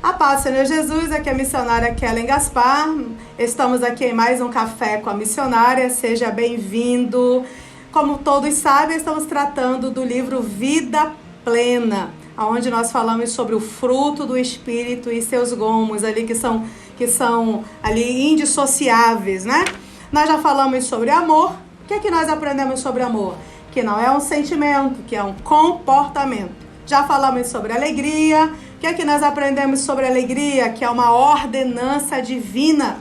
A paz do Senhor Jesus, aqui é a missionária Kellen Gaspar. Estamos aqui em mais um Café com a Missionária. Seja bem-vindo. Como todos sabem, estamos tratando do livro Vida Plena, onde nós falamos sobre o fruto do Espírito e seus gomos ali que são ali indissociáveis, né? Nós já falamos sobre amor. O que é que nós aprendemos sobre amor? Que não é um sentimento, que é um comportamento. Já falamos sobre alegria. O que é que nós aprendemos sobre alegria? Que é uma ordenança divina.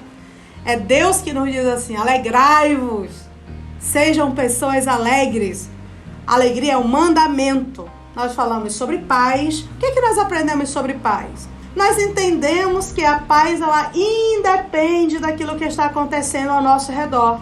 É Deus que nos diz assim: alegrai-vos, sejam pessoas alegres. Alegria é um mandamento. Nós falamos sobre paz. O que é que nós aprendemos sobre paz? Nós entendemos que a paz, ela independe daquilo que está acontecendo ao nosso redor.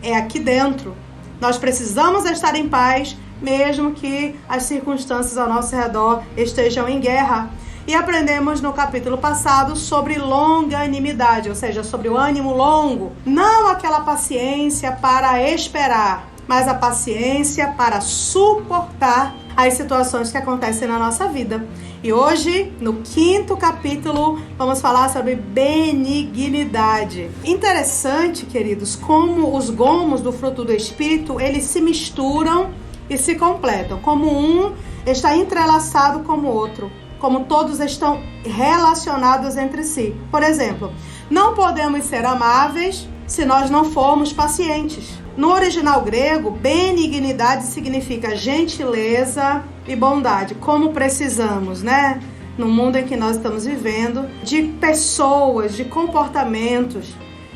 É aqui dentro. Nós precisamos estar em paz, mesmo que as circunstâncias ao nosso redor estejam em guerra. E aprendemos no capítulo passado sobre longanimidade, ou seja, sobre o ânimo longo. Não aquela paciência para esperar, mas a paciência para suportar as situações que acontecem na nossa vida. E hoje, no 5º capítulo, vamos falar sobre benignidade. Interessante, queridos, como os gomos do fruto do Espírito, eles se misturam e se completam. Como um está entrelaçado com o outro. Como todos estão relacionados entre si. Por exemplo, não podemos ser amáveis se nós não formos pacientes. No original grego, benignidade significa gentileza e bondade, como precisamos, né? No mundo em que nós estamos vivendo, de pessoas, de comportamentos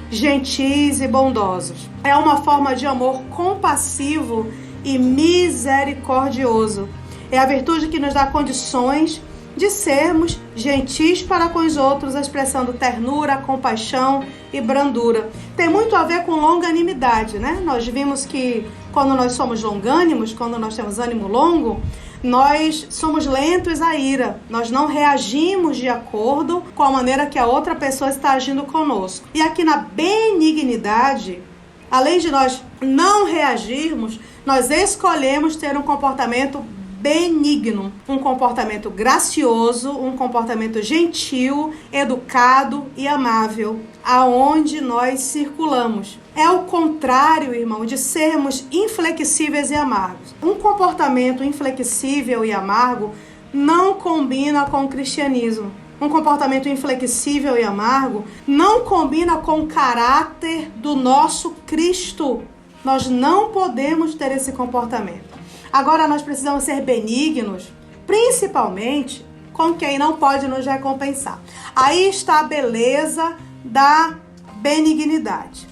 gentis e bondosos. É uma forma de amor compassivo e misericordioso. É a virtude que nos dá condições de sermos gentis para com os outros, expressando ternura, compaixão e brandura. Tem muito a ver com longanimidade, né? Nós vimos que quando nós somos longânimos, quando nós temos ânimo longo, nós somos lentos à ira. Nós não reagimos de acordo com a maneira que a outra pessoa está agindo conosco. E aqui na benignidade, além de nós não reagirmos, nós escolhemos ter um comportamento benigno, um comportamento gracioso, um comportamento gentil, educado e amável, aonde nós circulamos. É o contrário, irmão, de sermos inflexíveis e amargos. Um comportamento inflexível e amargo não combina com o cristianismo. Um comportamento inflexível e amargo não combina com o caráter do nosso Cristo. Nós não podemos ter esse comportamento. Agora nós precisamos ser benignos, principalmente com quem não pode nos recompensar. Aí está a beleza da benignidade.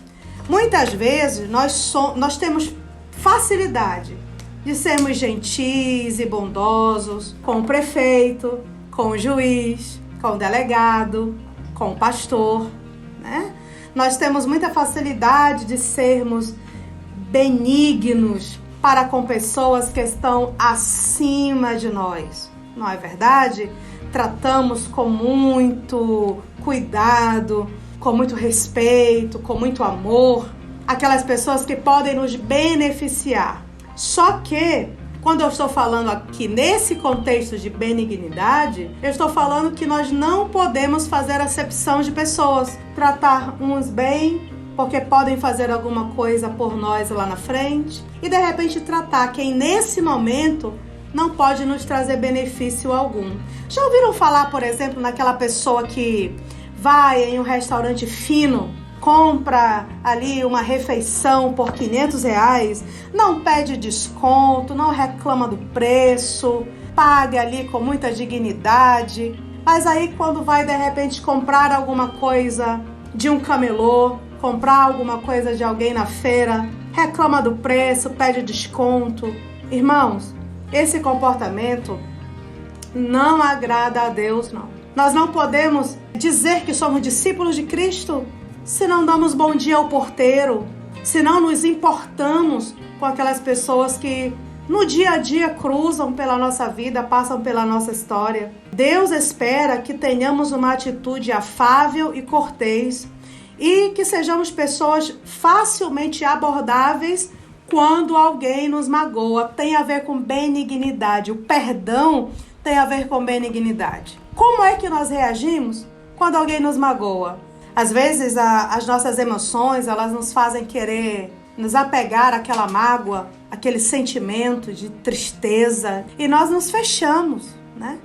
Muitas vezes nós temos facilidade de sermos gentis e bondosos com o prefeito, com o juiz, com o delegado, com o pastor, né? Nós temos muita facilidade de sermos benignos para com pessoas que estão acima de nós. Não é verdade? Tratamos com muito cuidado, com muito respeito, com muito amor, aquelas pessoas que podem nos beneficiar. Só que, quando eu estou falando aqui nesse contexto de benignidade, eu estou falando que nós não podemos fazer acepção de pessoas, tratar uns bem, porque podem fazer alguma coisa por nós lá na frente, e de repente tratar quem nesse momento não pode nos trazer benefício algum. Já ouviram falar, por exemplo, naquela pessoa que vai em um restaurante fino, compra ali uma refeição por R$500, não pede desconto, não reclama do preço, paga ali com muita dignidade, mas aí quando vai de repente comprar alguma coisa de um camelô, comprar alguma coisa de alguém na feira, reclama do preço, pede desconto. Irmãos, esse comportamento não agrada a Deus, não. Nós não podemos dizer que somos discípulos de Cristo se não damos bom dia ao porteiro, se não nos importamos com aquelas pessoas que no dia a dia cruzam pela nossa vida, passam pela nossa história. Deus espera que tenhamos uma atitude afável e cortês, e que sejamos pessoas facilmente abordáveis quando alguém nos magoa. Tem a ver com benignidade. O perdão tem a ver com benignidade. Como é que nós reagimos quando alguém nos magoa? Às vezes as nossas emoções, elas nos fazem querer nos apegar àquela mágoa, aquele sentimento de tristeza, e nós nos fechamos, né?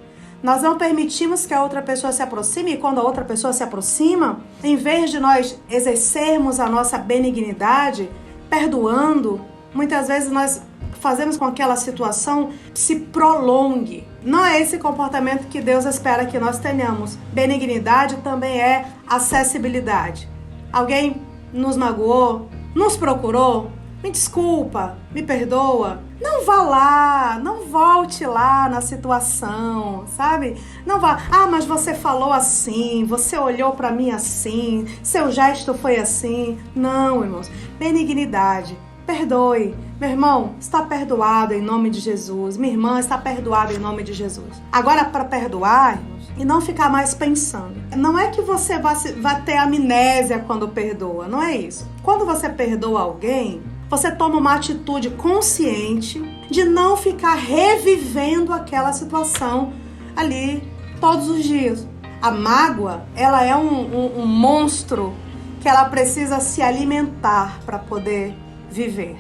Nós não permitimos que a outra pessoa se aproxime, e quando a outra pessoa se aproxima, em vez de nós exercermos a nossa benignidade, perdoando, muitas vezes nós fazemos com que aquela situação se prolongue. Não é esse comportamento que Deus espera que nós tenhamos. Benignidade também é acessibilidade. Alguém nos magoou, nos procurou, me desculpa, me perdoa. Não vá lá, não volte lá na situação, sabe? Não vá, mas você falou assim, você olhou para mim assim, seu gesto foi assim. Não, irmãos, benignidade. Perdoe. Meu irmão, está perdoado em nome de Jesus. Minha irmã está perdoada em nome de Jesus. Agora, para perdoar, irmãos, e não ficar mais pensando. Não é que você vai ter amnésia quando perdoa, não é isso. Quando você perdoa alguém, você toma uma atitude consciente de não ficar revivendo aquela situação ali todos os dias. A mágoa, ela é um monstro que ela precisa se alimentar para poder viver.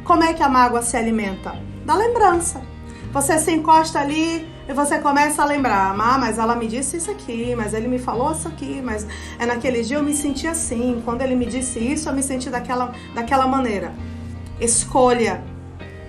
Como é que a mágoa se alimenta? Da lembrança. Você se encosta ali e você começa a lembrar. Mas ela me disse isso aqui, mas ele me falou isso aqui, mas naquele dia eu me senti assim. Quando ele me disse isso, eu me senti daquela maneira. Escolha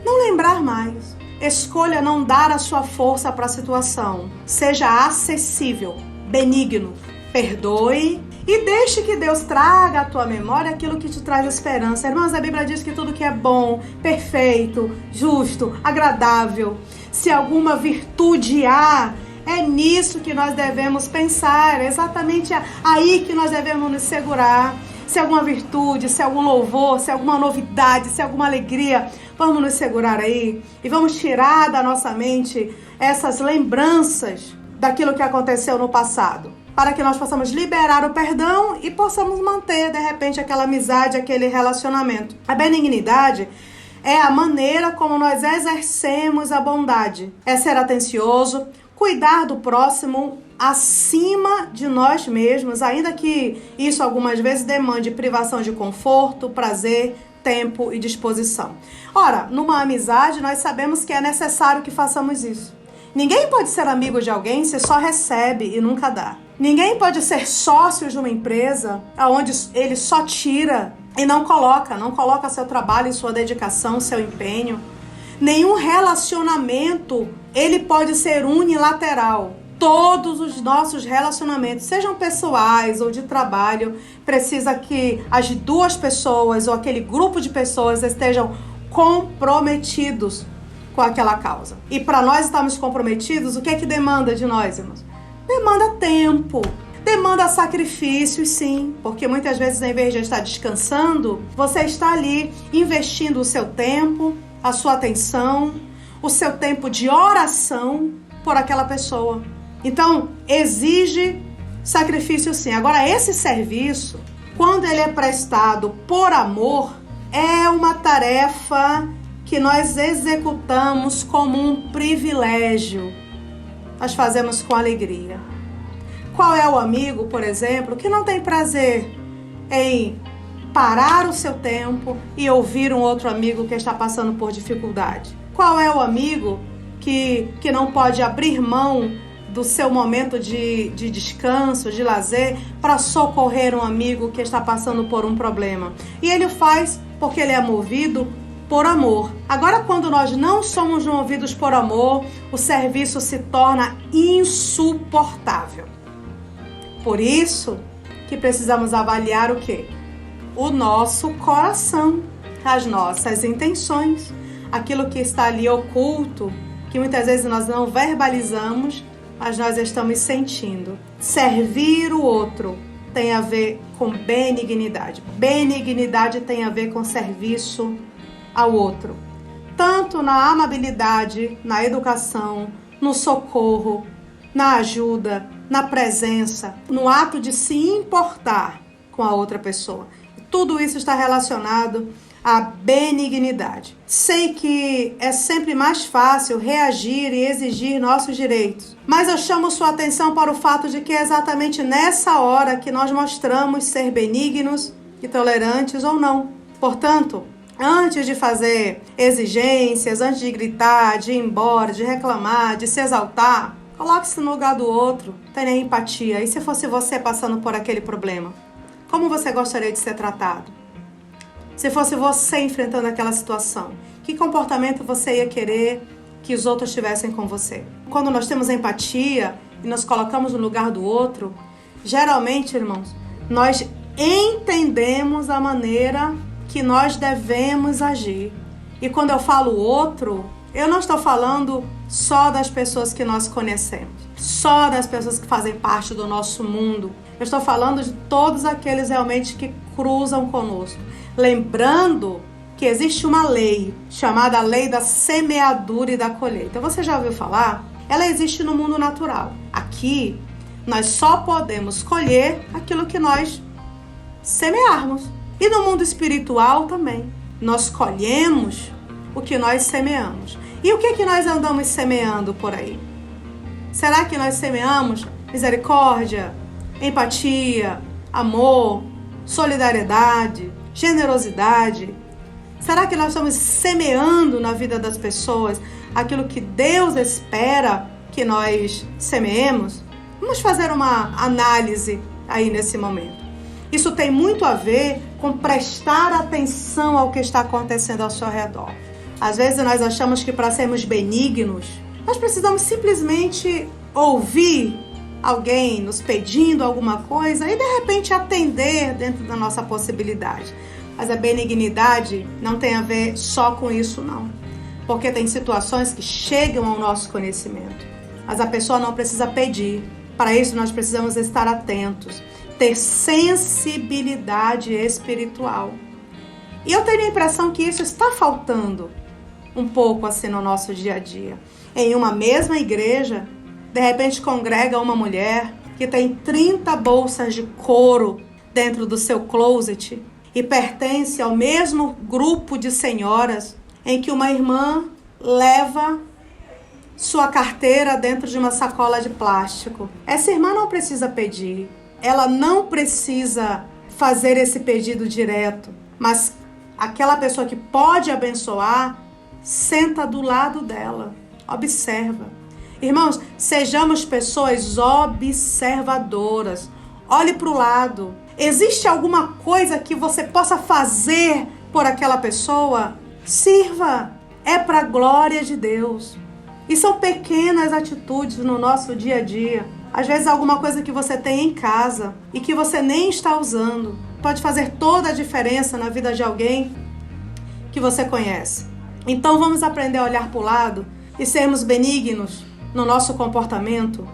não lembrar mais. Escolha não dar a sua força para a situação. Seja acessível, benigno, perdoe e deixe que Deus traga à tua memória aquilo que te traz esperança. Irmãos, a Bíblia diz que tudo que é bom, perfeito, justo, agradável, se alguma virtude há, é nisso que nós devemos pensar, é exatamente aí que nós devemos nos segurar. Se alguma virtude, se algum louvor, se alguma novidade, se alguma alegria, vamos nos segurar aí e vamos tirar da nossa mente essas lembranças daquilo que aconteceu no passado, para que nós possamos liberar o perdão e possamos manter, de repente, aquela amizade, aquele relacionamento. A benignidade é a maneira como nós exercemos a bondade. É ser atencioso, cuidar do próximo acima de nós mesmos, ainda que isso algumas vezes demande privação de conforto, prazer, tempo e disposição. Ora, numa amizade nós sabemos que é necessário que façamos isso. Ninguém pode ser amigo de alguém se só recebe e nunca dá. Ninguém pode ser sócio de uma empresa onde ele só tira e não coloca seu trabalho, sua dedicação, seu empenho. Nenhum relacionamento ele pode ser unilateral. Todos os nossos relacionamentos, sejam pessoais ou de trabalho, precisa que as duas pessoas ou aquele grupo de pessoas estejam comprometidos com aquela causa. E para nós estarmos comprometidos, o que é que demanda de nós, irmãos? Demanda tempo, demanda sacrifícios, sim, porque muitas vezes, em vez de estar descansando, você está ali investindo o seu tempo, a sua atenção, o seu tempo de oração por aquela pessoa. Então, exige sacrifício, sim. Agora, esse serviço, quando ele é prestado por amor, é uma tarefa que nós executamos como um privilégio. Nós fazemos com alegria. Qual é o amigo, por exemplo, que não tem prazer em parar o seu tempo e ouvir um outro amigo que está passando por dificuldade? Qual é o amigo que não pode abrir mão do seu momento de descanso, de lazer, para socorrer um amigo que está passando por um problema? E ele o faz porque ele é movido por amor. Agora, quando nós não somos movidos por amor, o serviço se torna insuportável. Por isso que precisamos avaliar o quê? O nosso coração, as nossas intenções, aquilo que está ali oculto, que muitas vezes nós não verbalizamos, mas nós estamos sentindo. Servir o outro tem a ver com benignidade. Benignidade tem a ver com serviço ao outro. Tanto na amabilidade, na educação, no socorro, na ajuda, na presença, no ato de se importar com a outra pessoa. Tudo isso está relacionado a benignidade. Sei que é sempre mais fácil reagir e exigir nossos direitos, mas eu chamo sua atenção para o fato de que é exatamente nessa hora que nós mostramos ser benignos e tolerantes ou não. Portanto, antes de fazer exigências, antes de gritar, de ir embora, de reclamar, de se exaltar, coloque-se no lugar do outro, tenha empatia. E se fosse você passando por aquele problema? Como você gostaria de ser tratado? Se fosse você enfrentando aquela situação, que comportamento você ia querer que os outros tivessem com você? Quando nós temos empatia e nos colocamos no lugar do outro, geralmente, irmãos, nós entendemos a maneira que nós devemos agir. E quando eu falo outro, eu não estou falando só das pessoas que nós conhecemos, só das pessoas que fazem parte do nosso mundo. Eu estou falando de todos aqueles realmente que cruzam conosco. Lembrando que existe uma lei chamada lei da semeadura e da colheita. Você já ouviu falar? Ela existe no mundo natural. Aqui, nós só podemos colher aquilo que nós semearmos. E no mundo espiritual também. Nós colhemos o que nós semeamos. E o que nós andamos semeando por aí? Será que nós semeamos misericórdia, empatia, amor, solidariedade, generosidade? Será que nós estamos semeando na vida das pessoas aquilo que Deus espera que nós semeemos? Vamos fazer uma análise aí nesse momento. Isso tem muito a ver com prestar atenção ao que está acontecendo ao seu redor. Às vezes nós achamos que para sermos benignos, nós precisamos simplesmente ouvir alguém nos pedindo alguma coisa e de repente atender dentro da nossa possibilidade. Mas a benignidade não tem a ver só com isso, não. Porque tem situações que chegam ao nosso conhecimento, mas a pessoa não precisa pedir. Para isso nós precisamos estar atentos, ter sensibilidade espiritual. E eu tenho a impressão que isso está faltando um pouco assim no nosso dia a dia. Em uma mesma igreja, de repente congrega uma mulher que tem 30 bolsas de couro dentro do seu closet e pertence ao mesmo grupo de senhoras em que uma irmã leva sua carteira dentro de uma sacola de plástico. Essa irmã não precisa pedir, ela não precisa fazer esse pedido direto, mas aquela pessoa que pode abençoar senta do lado dela, observa. Irmãos, sejamos pessoas observadoras. Olhe para o lado. Existe alguma coisa que você possa fazer por aquela pessoa? Sirva. É para a glória de Deus. E são pequenas atitudes no nosso dia a dia. Às vezes alguma coisa que você tem em casa e que você nem está usando pode fazer toda a diferença na vida de alguém que você conhece. Então vamos aprender a olhar para o lado e sermos benignos no nosso comportamento,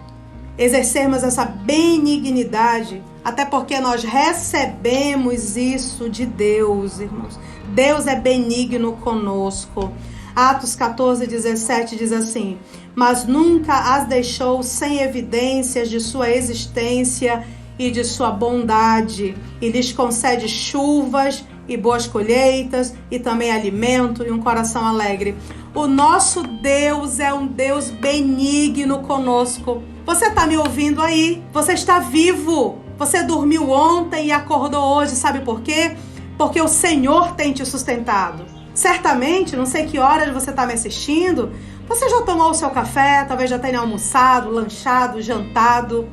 exercermos essa benignidade, até porque nós recebemos isso de Deus, irmãos. Deus é benigno conosco. Atos 14:17 diz assim: mas nunca as deixou sem evidências de sua existência e de sua bondade, e lhes concede chuvas e boas colheitas, e também alimento e um coração alegre. O nosso Deus é um Deus benigno conosco. Você está me ouvindo aí? Você está vivo. Você dormiu ontem e acordou hoje. Sabe por quê? Porque o Senhor tem te sustentado. Certamente, não sei que horas você está me assistindo, você já tomou o seu café, talvez já tenha almoçado, lanchado, jantado,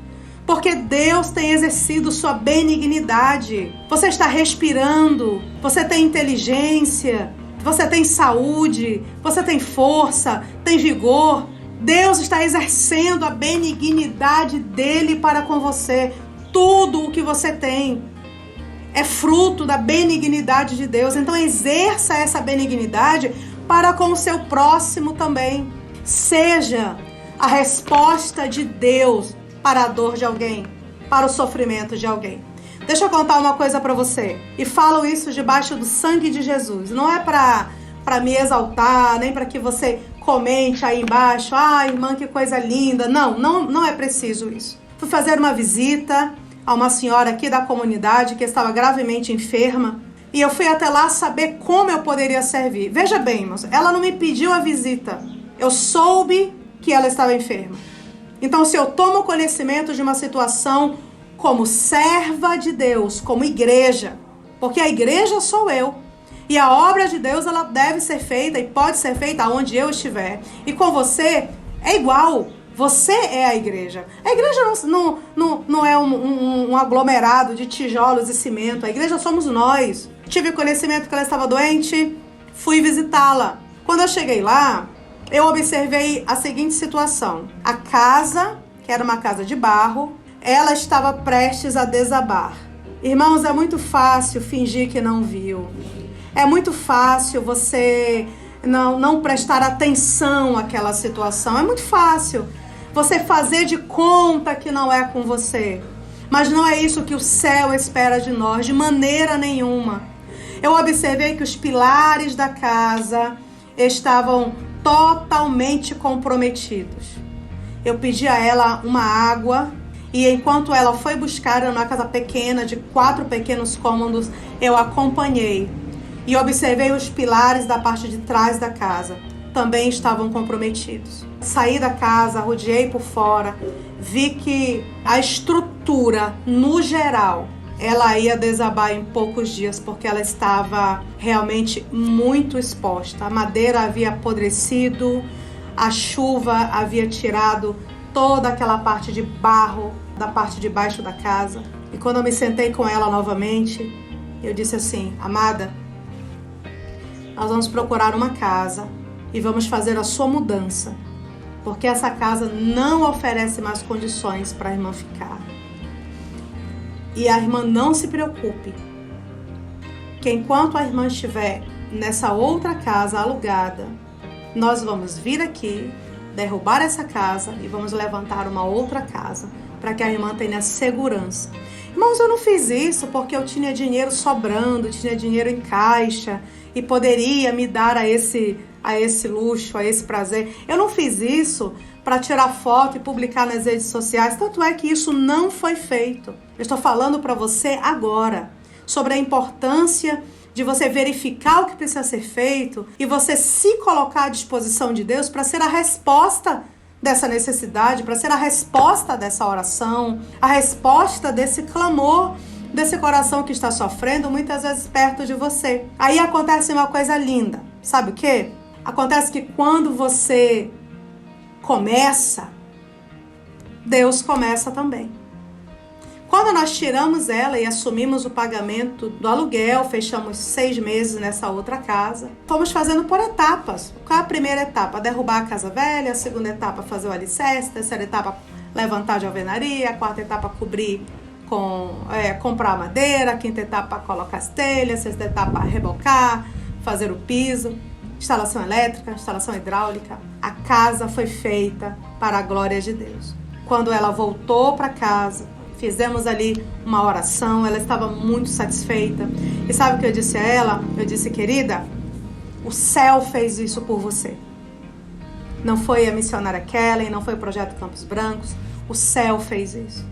porque Deus tem exercido sua benignidade. Você está respirando, você tem inteligência, você tem saúde, você tem força, tem vigor. Deus está exercendo a benignidade dele para com você. Tudo o que você tem é fruto da benignidade de Deus. Então exerça essa benignidade para com o seu próximo também. Seja a resposta de Deus para a dor de alguém, para o sofrimento de alguém. Deixa eu contar uma coisa para você. E falo isso debaixo do sangue de Jesus. Não é para me exaltar, nem para que você comente aí embaixo: ah, irmã, que coisa linda. Não é preciso isso. Fui fazer uma visita a uma senhora aqui da comunidade que estava gravemente enferma. E eu fui até lá saber como eu poderia servir. Veja bem, irmãos, ela não me pediu a visita. Eu soube que ela estava enferma. Então, se eu tomo conhecimento de uma situação como serva de Deus, como igreja, porque a igreja sou eu, e a obra de Deus ela deve ser feita e pode ser feita onde eu estiver. E com você é igual. Você é a igreja. A igreja não é um aglomerado de tijolos e cimento. A igreja somos nós. Tive conhecimento que ela estava doente, fui visitá-la. Quando eu cheguei lá, eu observei a seguinte situação. A casa, que era uma casa de barro, ela estava prestes a desabar. Irmãos, é muito fácil fingir que não viu. É muito fácil você não prestar atenção àquela situação. É muito fácil você fazer de conta que não é com você. Mas não é isso que o céu espera de nós, de maneira nenhuma. Eu observei que os pilares da casa estavam totalmente comprometidos. Eu pedi a ela uma água e enquanto ela foi buscar numa casa pequena, de 4 pequenos cômodos, eu acompanhei e observei os pilares da parte de trás da casa. Também estavam comprometidos. Saí da casa, rodeei por fora, vi que a estrutura, no geral, ela ia desabar em poucos dias, porque ela estava realmente muito exposta. A madeira havia apodrecido, a chuva havia tirado toda aquela parte de barro da parte de baixo da casa. E quando eu me sentei com ela novamente, eu disse assim: amada, nós vamos procurar uma casa e vamos fazer a sua mudança, porque essa casa não oferece mais condições para a irmã ficar. E a irmã não se preocupe, que enquanto a irmã estiver nessa outra casa alugada, nós vamos vir aqui, derrubar essa casa e vamos levantar uma outra casa, para que a irmã tenha segurança. Irmãos, eu não fiz isso porque eu tinha dinheiro sobrando, tinha dinheiro em caixa e poderia me dar a esse luxo, a esse prazer. Eu não fiz isso para tirar foto e publicar nas redes sociais, tanto é que isso não foi feito. Eu estou falando para você agora sobre a importância de você verificar o que precisa ser feito e você se colocar à disposição de Deus para ser a resposta dessa necessidade, para ser a resposta dessa oração, a resposta desse clamor, desse coração que está sofrendo, muitas vezes perto de você. Aí acontece uma coisa linda, sabe o quê? Acontece que quando você começa, Deus começa também. Quando nós tiramos ela e assumimos o pagamento do aluguel, fechamos 6 meses nessa outra casa, fomos fazendo por etapas. Qual é a primeira etapa? Derrubar a casa velha, a segunda etapa fazer o alicerce, a terceira etapa levantar de alvenaria, a quarta etapa cobrir comprar madeira, a quinta etapa colocar as telhas, a sexta etapa rebocar, fazer o piso, instalação elétrica, instalação hidráulica. A casa foi feita para a glória de Deus. Quando ela voltou para casa, fizemos ali uma oração, ela estava muito satisfeita. E sabe o que eu disse a ela? Eu disse: querida, o céu fez isso por você. Não foi a missionária Kellen, não foi o Projeto Campos Brancos, o céu fez isso.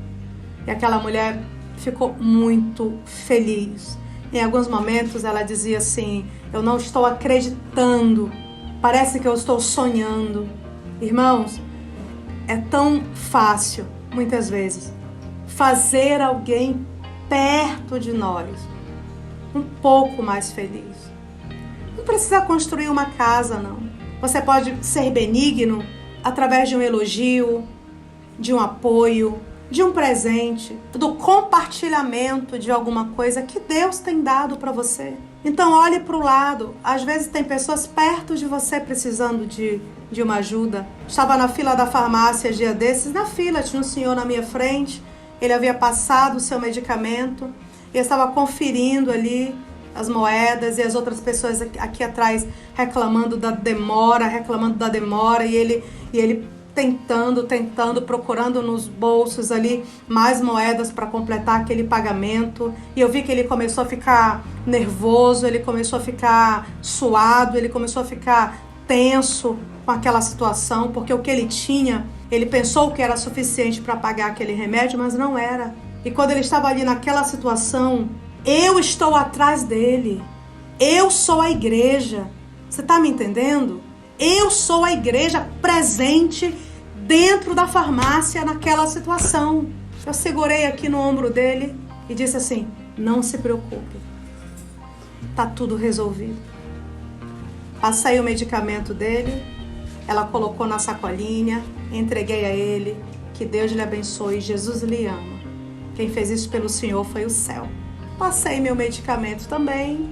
E aquela mulher ficou muito feliz. Em alguns momentos ela dizia assim: eu não estou acreditando, parece que eu estou sonhando. Irmãos, é tão fácil, muitas vezes, fazer alguém perto de nós um pouco mais feliz. Não precisa construir uma casa, não. Você pode ser benigno através de um elogio, de um apoio, de um presente, do compartilhamento de alguma coisa que Deus tem dado para você. Então olhe para o lado. Às vezes tem pessoas perto de você precisando de uma ajuda. Estava na fila da farmácia dia desses, na fila tinha um senhor na minha frente. Ele havia passado o seu medicamento e estava conferindo ali as moedas e as outras pessoas aqui atrás reclamando da demora, e ele tentando, procurando nos bolsos ali mais moedas para completar aquele pagamento. E eu vi que ele começou a ficar nervoso, ele começou a ficar suado, ele começou a ficar tenso com aquela situação, porque o que ele tinha, ele pensou que era suficiente para pagar aquele remédio, mas não era. E quando ele estava ali naquela situação, Eu estou atrás dele. Eu sou a igreja. Você está me entendendo? Eu sou a igreja presente dentro da farmácia naquela situação. Eu segurei aqui no ombro dele e disse assim: não se preocupe. Tá tudo resolvido. Passei o medicamento dele, ela colocou na sacolinha, entreguei a ele. Que Deus lhe abençoe, Jesus lhe ama. Quem fez isso pelo Senhor foi o céu. Passei meu medicamento também,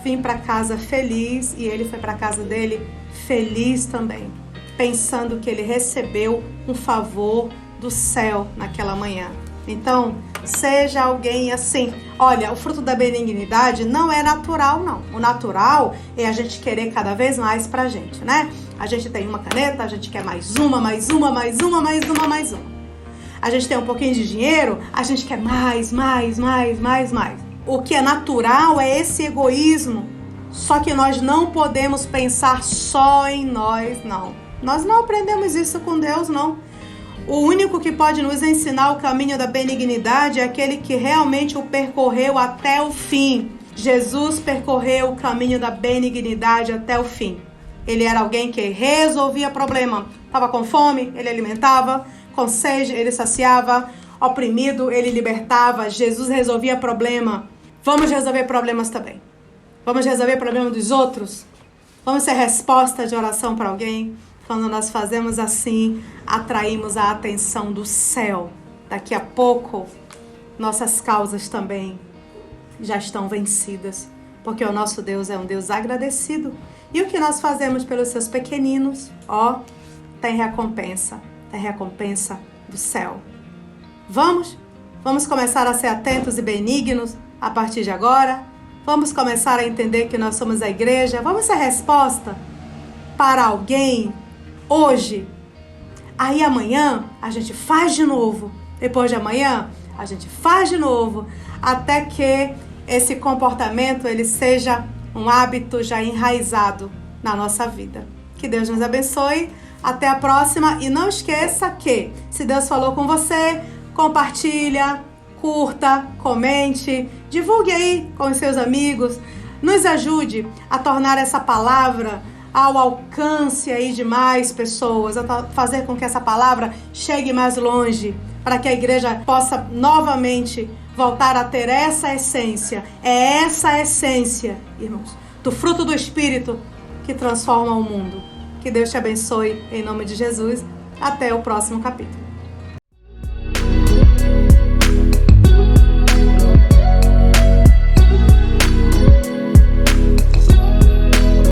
vim para casa feliz e ele foi para casa dele feliz também, pensando que ele recebeu um favor do céu naquela manhã. Então, seja alguém assim. Olha, o fruto da benignidade não é natural, não. O natural é a gente querer cada vez mais pra gente, né? A gente tem uma caneta, a gente quer mais uma, mais uma, mais uma, mais uma, mais uma. A gente tem um pouquinho de dinheiro, a gente quer mais. O que é natural é esse egoísmo. Só que nós não podemos pensar só em nós, não. Nós não aprendemos isso com Deus, não. O único que pode nos ensinar o caminho da benignidade é aquele que realmente o percorreu até o fim. Jesus percorreu o caminho da benignidade até o fim. Ele era alguém que resolvia problema. Estava com fome, ele alimentava. Com sede, ele saciava. Oprimido, ele libertava. Jesus resolvia problema. Vamos resolver problemas também. Vamos resolver problema dos outros. Vamos ser resposta de oração para alguém. Quando nós fazemos assim, atraímos a atenção do céu. Daqui a pouco, nossas causas também já estão vencidas. Porque o nosso Deus é um Deus agradecido. E o que nós fazemos pelos seus pequeninos, tem recompensa. Tem recompensa do céu. Vamos começar a ser atentos e benignos a partir de agora. Vamos começar a entender que nós somos a igreja. Vamos ser resposta para alguém hoje. Aí amanhã a gente faz de novo. Depois de amanhã a gente faz de novo. Até que esse comportamento ele seja um hábito já enraizado na nossa vida. Que Deus nos abençoe. Até a próxima. E não esqueça que, se Deus falou com você, compartilha, curta, comente, divulgue aí com os seus amigos. Nos ajude a tornar essa palavra ao alcance aí de mais pessoas, a fazer com que essa palavra chegue mais longe, para que a igreja possa novamente voltar a ter essa essência. É essa essência, irmãos, do fruto do Espírito que transforma o mundo. Que Deus te abençoe em nome de Jesus. Até o próximo capítulo.